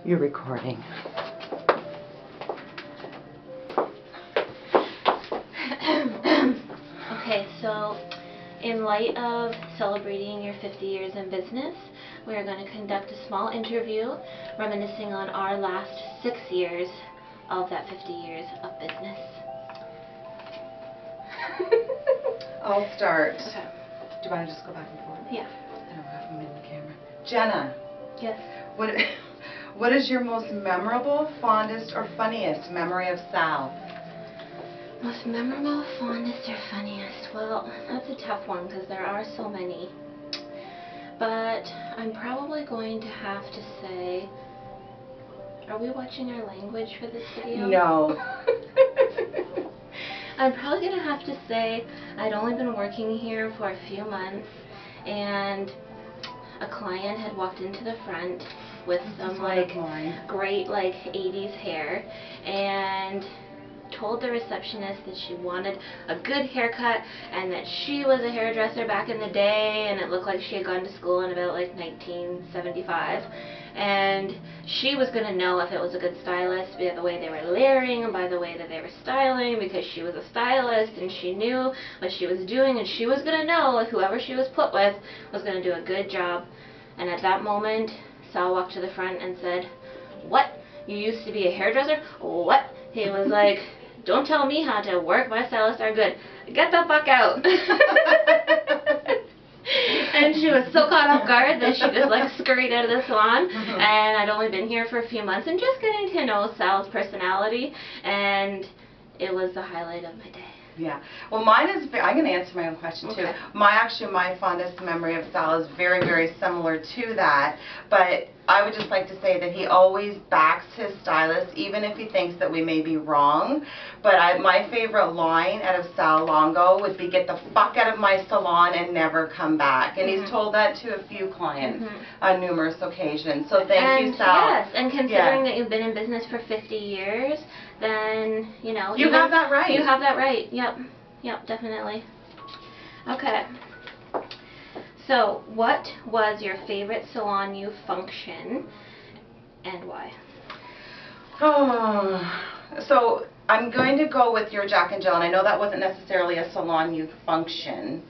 You're recording. Okay, so in light of celebrating your 50 years in business, we are going to conduct a small interview reminiscing on our last 6 years of that 50 years of business. I'll start. Okay. Do you want to just go back and forth? Yeah. I don't have them in the camera. Jenna. Yes. What is your most memorable, fondest, or funniest memory of Sal? Most memorable, fondest, or funniest? Well, that's a tough one because there are so many. But I'm probably going to have to say, are we watching our language for this video? No. I'm probably going to have to say I'd only been working here for a few months and a client had walked into the front with some great 80s hair and told the receptionist that she wanted a good haircut and that she was a hairdresser back in the day and it looked like she had gone to school in about 1975 and she was going to know if it was a good stylist by the way they were layering and by the way that they were styling, because she was a stylist and she knew what she was doing and she was going to know if whoever she was put with was going to do a good job. And at that moment Sal walked to the front and said, "What? You used to be a hairdresser? What?" He was like, "Don't tell me how to work. My stylists are good. Get the fuck out." And she was so caught off guard that she just scurried out of the salon. And I'd only been here for a few months and just getting to know Sal's personality, and it was the highlight of my day. Yeah. Well, mine is, I'm going to answer my own question too. Okay. My fondest memory of Sal is very, very similar to that, but I would just like to say that he always backs his stylist, even if he thinks that we may be wrong. But my favorite line out of Sal Longo would be, "Get the fuck out of my salon and never come back." And he's told that to a few clients on numerous occasions. So thank you, Sal. Yes, and considering that you've been in business for 50 years, then, you know. You have that right. You have that right. Yep. Yep, definitely. Okay. So, what was your favorite Salon U function and why? Oh, so I'm going to go with your Jack and Jill, and I know that wasn't necessarily a Salon U function,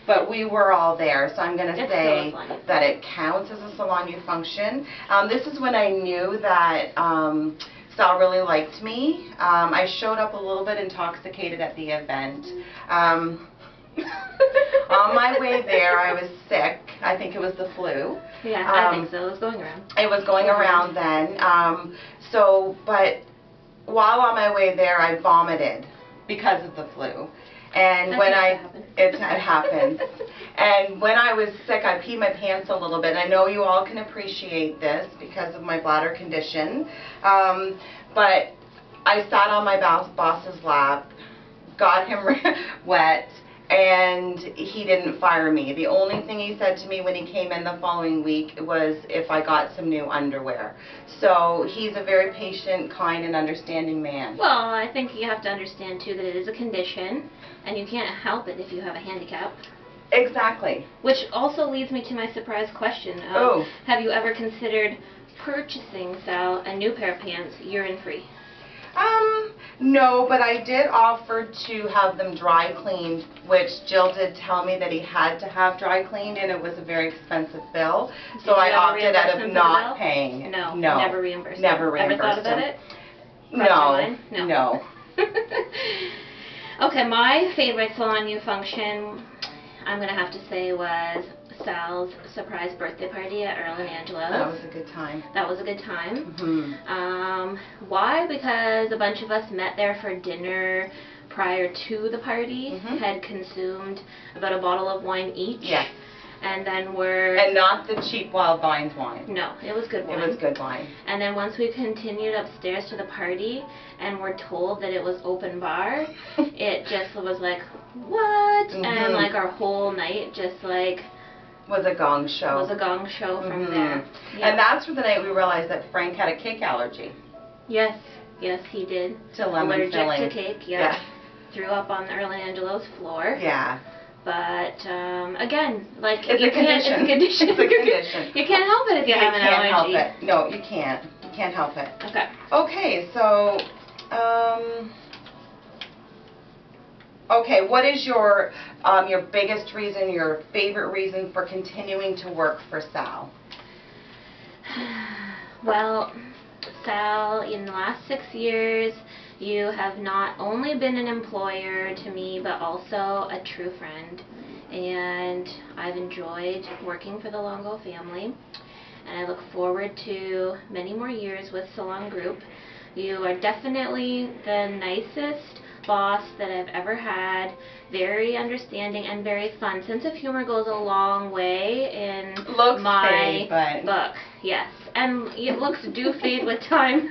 but we were all there, so I'm going to say that it counts as a Salon U function. This is when I knew that Sal really liked me. I showed up a little bit intoxicated at the event. On my way there, I was sick. I think it was the flu. Yeah, I think so. It was going around. It was going around then. But while on my way there, I vomited because of the flu. And it happens. And when I was sick, I peed my pants a little bit. I know you all can appreciate this because of my bladder condition. But I sat on my boss's lap, got him wet, and he didn't fire me. The only thing he said to me when he came in the following week was if I got some new underwear. So he's a very patient, kind, and understanding man. Well, I think you have to understand too that it is a condition, and you can't help it if you have a handicap. Exactly. Which also leads me to my surprise question. Have you ever considered purchasing Sal a new pair of pants urine-free? No, but I did offer to have them dry cleaned, which Jill did tell me that he had to have dry cleaned, and it was a very expensive bill. So I opted out of not paying. No, never reimbursed. Never reimbursed. Ever thought about it? No. Okay, my favorite Salon U function, I'm going to have to say, was Sal's surprise birthday party at Earl and Angela's. That was a good time. That was a good time. Why? Because a bunch of us met there for dinner prior to the party, had consumed about a bottle of wine each. Yes. And then And not the cheap Wild Vines wine. No, it was good wine. It was good wine. And then once we continued upstairs to the party and were told that it was open bar, it just was like, what? And our whole night just was a gong show. Was a gong show from there. Yeah. And that's for the night we realized that Frank had a cake allergy. Yes, yes he did. To lemon filling. Allergic to cake, yeah. Threw up on Earl and Angelo's floor. Yeah. But again, it's a condition. It's a condition. It's a condition. You can't help it if you have an allergy. You can't help it. No, you can't. You Can't help it. Okay. Okay, so, okay, what is your biggest reason, your favorite reason for continuing to work for Sal? Well, Sal, in the last 6 years, you have not only been an employer to me, but also a true friend. And I've enjoyed working for the Longo family. And I look forward to many more years with Salon Group. You are definitely the nicest boss that I've ever had. Very understanding and very fun. Sense of humor goes a long way in my book. Yes, and looks do fade with time.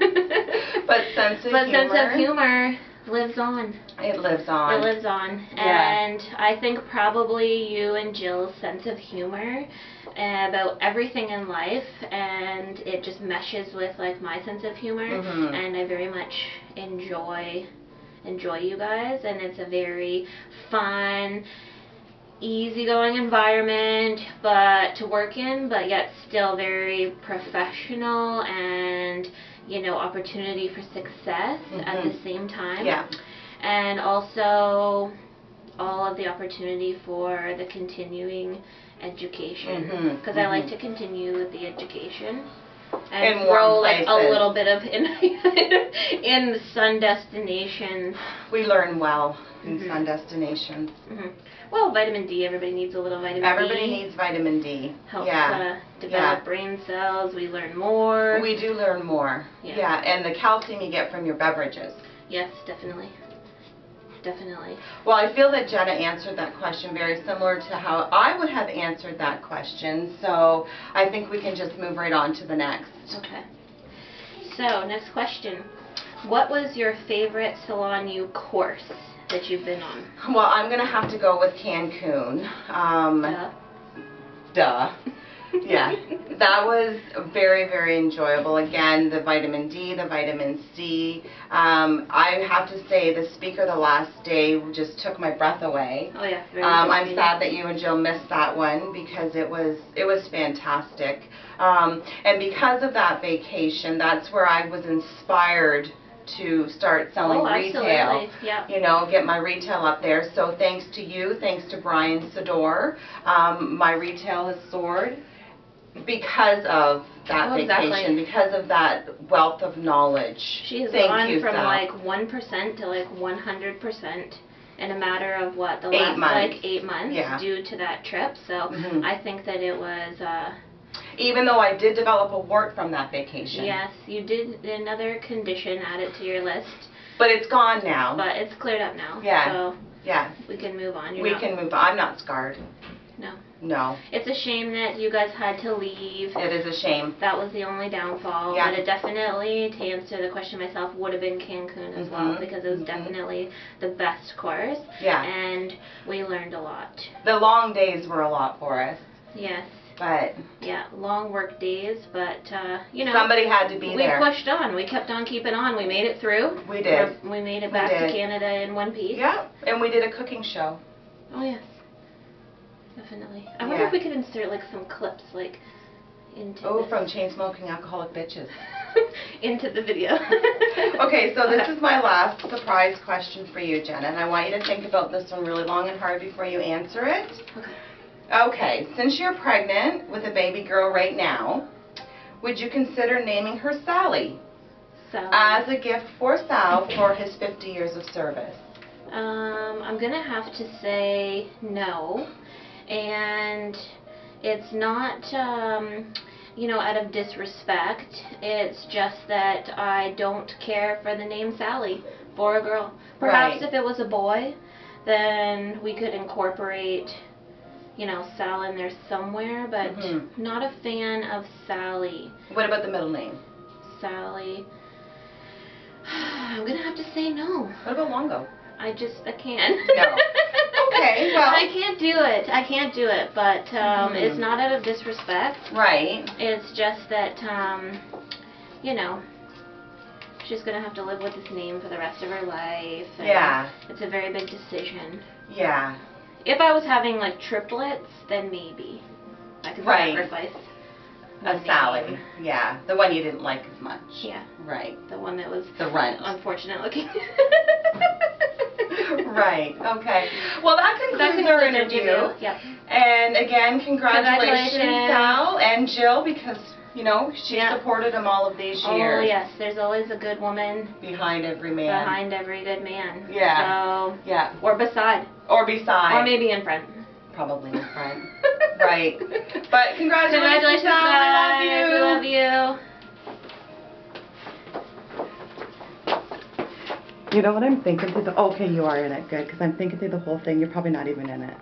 But sense of humor lives on. It lives on. It lives on. Yeah. And I think probably you and Jill's sense of humor about everything in life, and it just meshes with like my sense of humor, and I very much enjoy you guys, and it's a very fun, easygoing environment to work in, but yet still very professional, and opportunity for success at the same time. Yeah. And also all of the opportunity for the continuing education, because I like to continue with the education and grow like a little bit of in the sun destination. We learn well in sun destinations. Well, vitamin D, everybody needs a little vitamin D. Everybody needs vitamin D. Helps develop brain cells. We learn more. We do learn more. Yeah, and the calcium you get from your beverages. Yes, definitely. Definitely. Well, I feel that Jenna answered that question very similar to how I would have answered that question, so I think we can just move right on to the next. Okay. So, next question. What was your favorite Salon U course that you've been on? Well, I'm going to have to go with Cancun. Duh. Yeah, that was very, very enjoyable. Again, the vitamin D, the vitamin C. I have to say the speaker the last day just took my breath away. Oh yeah. I'm sad that you and Jill missed that one because it was fantastic. And because of that vacation, that's where I was inspired to start selling retail. Yeah. Get my retail up there. So thanks to you, thanks to Brian Sador, my retail has soared. Because of that vacation, because of that wealth of knowledge. She has gone from like 1% to like 100% in a matter of what, the last like 8 months due to that trip. So I think that it was even though I did develop a wart from that vacation. Yes, you did another condition, add it to your list. But it's gone now. But it's cleared up now. Yeah. So yeah. We can move on. We can move on. I'm not scarred. No. No. It's a shame that you guys had to leave. It is a shame. That was the only downfall. Yeah. But it definitely, to answer the question myself, would have been Cancun as well, because it was definitely the best course. Yeah. And we learned a lot. The long days were a lot for us. Yes. But yeah, long work days, but somebody had to be there. We pushed on. We kept on keeping on. We made it through. We did. We made it back to Canada in one piece. Yeah, and we did a cooking show. Oh yes. Definitely. I wonder if we could insert like some clips like into from Chain Smoking Alcoholic Bitches. into the video. Okay, so this is my last surprise question for you, Jenna, and I want you to think about this one really long and hard before you answer it. Okay. Okay, since you're pregnant with a baby girl right now, would you consider naming her Sally? Sally. As a gift for Sal for his 50 years of service? I'm going to have to say no. And it's not, out of disrespect. It's just that I don't care for the name Sally for a girl. Perhaps if it was a boy, then we could incorporate, Sal in there somewhere, but not a fan of Sally. What about the middle name? Sally. I'm going to have to say no. What about Longo? I can't. No. Okay, well. I can't do it, but it's not out of disrespect. Right. It's just that, she's going to have to live with this name for the rest of her life. And it's a very big decision. Yeah. If I was having, like, triplets, then maybe I could sacrifice. A Sally. Yeah. The one you didn't like as much. Yeah. Right. The one that was the runt. Unfortunate looking. Right. Okay. Well, that concludes our interview. Yep. And again, congratulations, Sal and Jill, because she supported him all of these years. Oh yes, there's always a good woman behind every man. Behind every good man. Yeah. So. Yeah. Or beside. Or beside. Or maybe in front. Probably in front. Right. But congratulations, Sal. Guys. We love you. We love you. You know what I'm thinking through okay, you are in it. Good, because I'm thinking through the whole thing. You're probably not even in it.